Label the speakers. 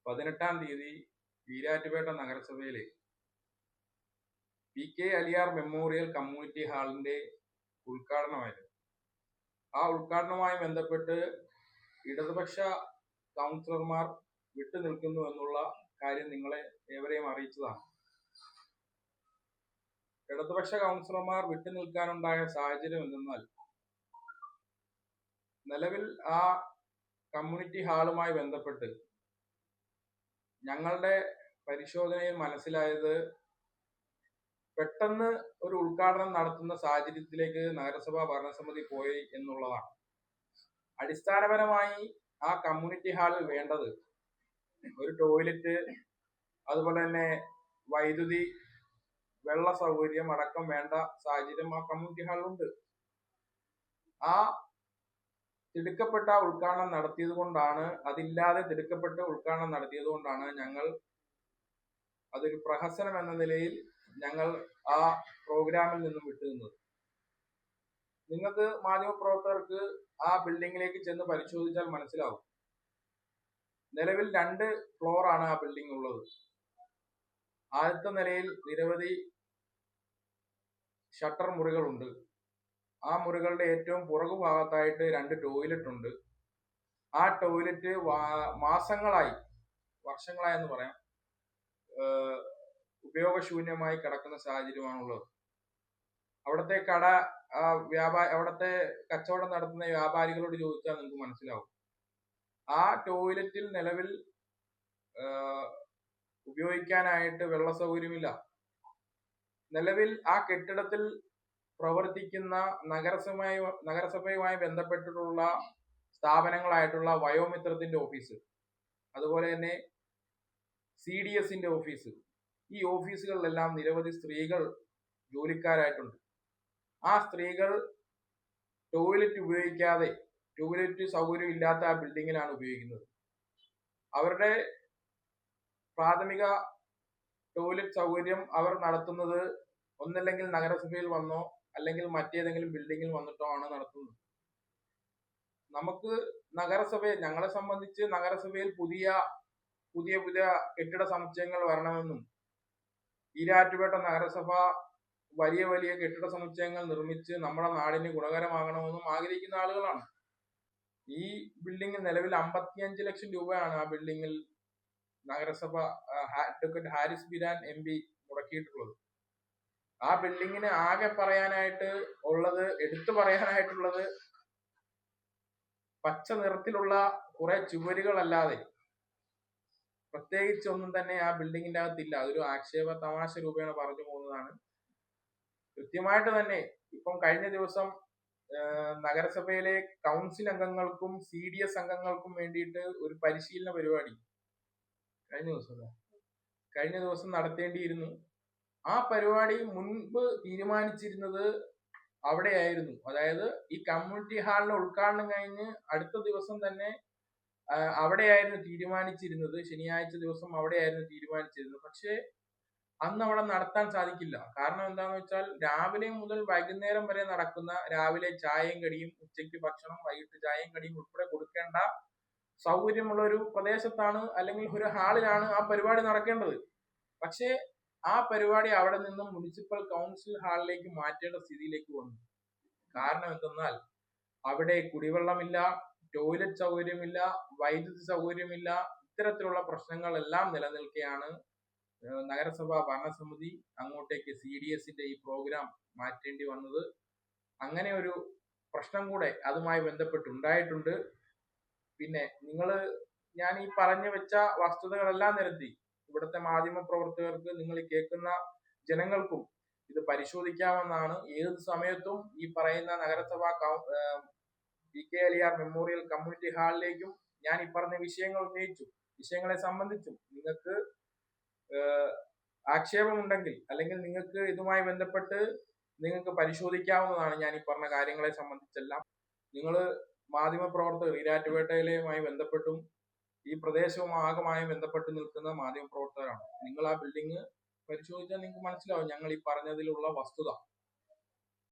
Speaker 1: 18-ാം തീയതി ഈരാറ്റുപേട്ട നഗരസഭയിലെ PK Aliyar memorial community ഹാളിന്റെ ഉദ്ഘാടനമായിരുന്നു. ആ ഉദ്ഘാടനവുമായി ബന്ധപ്പെട്ട് ഇടതുപക്ഷ കൗൺസിലർമാർ വിട്ടുനിൽക്കുന്നു എന്നുള്ള കാര്യം നിങ്ങളെ ഏവരെയും അറിയിച്ചതാണ്. ഇടതുപക്ഷ കൗൺസിലർമാർ വിട്ടുനിൽക്കാനുണ്ടായ സാഹചര്യം എന്തെന്നാൽ, നിലവിൽ ആ കമ്മ്യൂണിറ്റി ഹാളുമായി ബന്ധപ്പെട്ട് ഞങ്ങളുടെ പരിശോധനയിൽ മനസ്സിലായത്, പെട്ടെന്ന് ഒരു ഉദ്ഘാടനം നടത്തുന്ന സാഹചര്യത്തിലേക്ക് നഗരസഭാ ഭരണസമിതി പോയി എന്നുള്ളതാണ്. അടിസ്ഥാനപരമായി ആ കമ്മ്യൂണിറ്റി ഹാളിൽ വേണ്ടത് ഒരു ടോയ്ലറ്റ്, അതുപോലെ തന്നെ വൈദ്യുതി, വെള്ള സൗകര്യം അടക്കം വേണ്ട സാഹചര്യം ആ കമ്മ്യൂണിറ്റി ഹാളിലുണ്ട്. ആ തിടുക്കപ്പെട്ട ഉദ്ഘാടനം നടത്തിയത് കൊണ്ടാണ്, അതില്ലാതെ തിടുക്കപ്പെട്ട ഉദ്ഘാടനം നടത്തിയത് കൊണ്ടാണ് ഞങ്ങൾ അതൊരു പ്രഹസനം എന്ന നിലയിൽ ഞങ്ങൾ ആ പ്രോഗ്രാമിൽ നിന്നും വിട്ടുനിന്നത്. നിങ്ങൾക്ക് മാധ്യമപ്രവർത്തകർക്ക് ആ ബിൽഡിങ്ങിലേക്ക് ചെന്ന് പരിശോധിച്ചാൽ മനസ്സിലാവും. നിലവിൽ 2 ഫ്ലോറാണ് ആ ബിൽഡിംഗ് ഉള്ളത്. ആദ്യത്തെ നിലയിൽ നിരവധി ഷട്ടർ മുറികളുണ്ട്. ആ മുറികളുടെ ഏറ്റവും പുറകു ഭാഗത്തായിട്ട് 2 ടോയ്ലറ്റ് ഉണ്ട്. ആ ടോയ്ലറ്റ് മാസങ്ങളായി, വർഷങ്ങളായി എന്ന് പറയാം, ഉപയോഗശൂന്യമായി കിടക്കുന്ന സാഹചര്യമാണുള്ളത്. അവിടുത്തെ അവിടുത്തെ കച്ചവടം നടത്തുന്ന വ്യാപാരികളോട് ചോദിച്ചാൽ നിങ്ങൾക്ക് മനസ്സിലാവും. ആ ടോയ്ലറ്റിൽ നിലവിൽ ഉപയോഗിക്കാനായിട്ട് വെള്ള സൗകര്യമില്ല. നിലവിൽ ആ കെട്ടിടത്തിൽ പ്രവർത്തിക്കുന്ന നഗരസഭയുമായി ബന്ധപ്പെട്ടിട്ടുള്ള സ്ഥാപനങ്ങളായിട്ടുള്ള വയോമിത്രത്തിന്റെ ഓഫീസ്, അതുപോലെ തന്നെ CDSന്റെ ഓഫീസ്, ഈ ഓഫീസുകളിലെല്ലാം നിരവധി സ്ത്രീകൾ ജോലിക്കാരായിട്ടുണ്ട്. ആ സ്ത്രീകൾ ടോയ്ലറ്റ് സൗകര്യം ഇല്ലാത്ത ആ ബിൽഡിങ്ങിലാണ് ഉപയോഗിക്കുന്നത്. അവരുടെ പ്രാഥമിക ടോയ്ലറ്റ് സൗകര്യം അവർ നടത്തുന്നത് ഒന്നല്ലെങ്കിൽ നഗരസഭയിൽ വന്നോ അല്ലെങ്കിൽ മറ്റേതെങ്കിലും ബിൽഡിങ്ങിൽ വന്നിട്ടോ ആണ് നടത്തുന്നത്. നമുക്ക് ഞങ്ങളെ സംബന്ധിച്ച് നഗരസഭയിൽ പുതിയ കെട്ടിട സമുച്ചയങ്ങൾ വരണമെന്നും, ഈരാറ്റുപേട്ട നഗരസഭ വലിയ കെട്ടിട സമുച്ചയങ്ങൾ നിർമ്മിച്ച് നമ്മുടെ നാടിന് ഗുണകരമാകണമെന്നും ആഗ്രഹിക്കുന്ന ആളുകളാണ്. ഈ ബിൽഡിംഗ് നിലവിൽ 55 ലക്ഷം രൂപയാണ് ആ ബിൽഡിങ്ങിൽ നഗരസഭ അഡ്വക്കേറ്റ് ഹാരിസ് ബിരാൻ MP മുടക്കിയിട്ടുള്ളത്. ആ ബിൽഡിങ്ങിന് ആകെ എടുത്തു പറയാനായിട്ടുള്ളത് പച്ച നിറത്തിലുള്ള കുറെ ചുവരുകളല്ലാതെ പ്രത്യേകിച്ച് ഒന്നും തന്നെ ആ ബിൽഡിങ്ങിന്റെ അകത്തില്ല. അതൊരു ആക്ഷേപ തമാശ രൂപേണ പറഞ്ഞു പോകുന്നതാണ്. കൃത്യമായിട്ട് തന്നെ ഇപ്പം കഴിഞ്ഞ ദിവസം നഗരസഭയിലെ കൗൺസിൽ അംഗങ്ങൾക്കും CDS അംഗങ്ങൾക്കും വേണ്ടിയിട്ട് ഒരു പരിശീലന പരിപാടി കഴിഞ്ഞ ദിവസം നടത്തേണ്ടിയിരുന്നു. ആ പരിപാടി മുൻപ് തീരുമാനിച്ചിരുന്നത് അവിടെയായിരുന്നു. അതായത് ഈ കമ്മ്യൂണിറ്റി ഹാളിന്റെ ഉദ്ഘാടനം കഴിഞ്ഞ് അടുത്ത ദിവസം തന്നെ അവിടെയായിരുന്നു തീരുമാനിച്ചിരുന്നത്. ശനിയാഴ്ച ദിവസം അവിടെയായിരുന്നു തീരുമാനിച്ചിരുന്നത്. പക്ഷേ അന്ന് അവിടെ നടത്താൻ സാധിക്കില്ല. കാരണം എന്താണെന്ന് വെച്ചാൽ, രാവിലെ മുതൽ വൈകുന്നേരം വരെ നടക്കുന്ന, രാവിലെ ചായയും കടിയും, ഉച്ചയ്ക്ക് ഭക്ഷണം, വൈകിട്ട് ചായയും കടിയും ഉൾപ്പെടെ കൊടുക്കേണ്ട സൗകര്യമുള്ള ഒരു പ്രദേശത്താണ്, അല്ലെങ്കിൽ ഒരു ഹാളിലാണ് ആ പരിപാടി നടക്കേണ്ടത്. പക്ഷേ ആ പരിപാടി അവിടെ നിന്നും മുനിസിപ്പൽ കൗൺസിൽ ഹാളിലേക്ക് മാറ്റേണ്ട സ്ഥിതിയിലേക്ക് വന്നു. കാരണം എന്തെന്നാൽ, അവിടെ കുടിവെള്ളമില്ല, ടോയ്ലറ്റ് സൗകര്യമില്ല, വൈദ്യുതി സൗകര്യമില്ല. ഇത്തരത്തിലുള്ള പ്രശ്നങ്ങളെല്ലാം നിലനിൽക്കെയാണ് നഗരസഭാ ഭരണസമിതി അങ്ങോട്ടേക്ക് CDSന്റെ ഈ പ്രോഗ്രാം മാറ്റേണ്ടി വന്നത്. അങ്ങനെ ഒരു പ്രശ്നം കൂടെ അതുമായി ബന്ധപ്പെട്ടുണ്ടായിട്ടുണ്ട്. പിന്നെ ഞാൻ ഈ പറഞ്ഞു വെച്ച വസ്തുതകളെല്ലാം നിരത്തി ഇവിടുത്തെ മാധ്യമ പ്രവർത്തകർക്ക്, നിങ്ങൾ ഈ കേൾക്കുന്ന ജനങ്ങൾക്കും ഇത് പരിശോധിക്കാമെന്നാണ്. ഏത് സമയത്തും ഈ പറയുന്ന നഗരസഭാ PK അലിയാർ മെമ്മോറിയൽ കമ്മ്യൂണിറ്റി ഹാളിലേക്കും ഞാൻ ഈ പറഞ്ഞ വിഷയങ്ങളെ സംബന്ധിച്ചും നിങ്ങൾക്ക് ആക്ഷേപമുണ്ടെങ്കിൽ, അല്ലെങ്കിൽ നിങ്ങൾക്ക് ഇതുമായി ബന്ധപ്പെട്ട് നിങ്ങൾക്ക് പരിശോധിക്കാവുന്നതാണ്. ഞാൻ ഈ പറഞ്ഞ കാര്യങ്ങളെ സംബന്ധിച്ചെല്ലാം നിങ്ങൾ മാധ്യമപ്രവർത്തകർ, ഈരാറ്റുപേട്ടയിലുമായി ബന്ധപ്പെട്ടും ഈ പ്രദേശവും ആകമായി ബന്ധപ്പെട്ട് നിൽക്കുന്ന മാധ്യമപ്രവർത്തകരാണ്. നിങ്ങൾ ആ ബിൽഡിംഗ് പരിശോധിച്ചാൽ നിങ്ങൾക്ക് മനസ്സിലാവും ഞങ്ങൾ ഈ പറഞ്ഞതിലുള്ള വസ്തുത.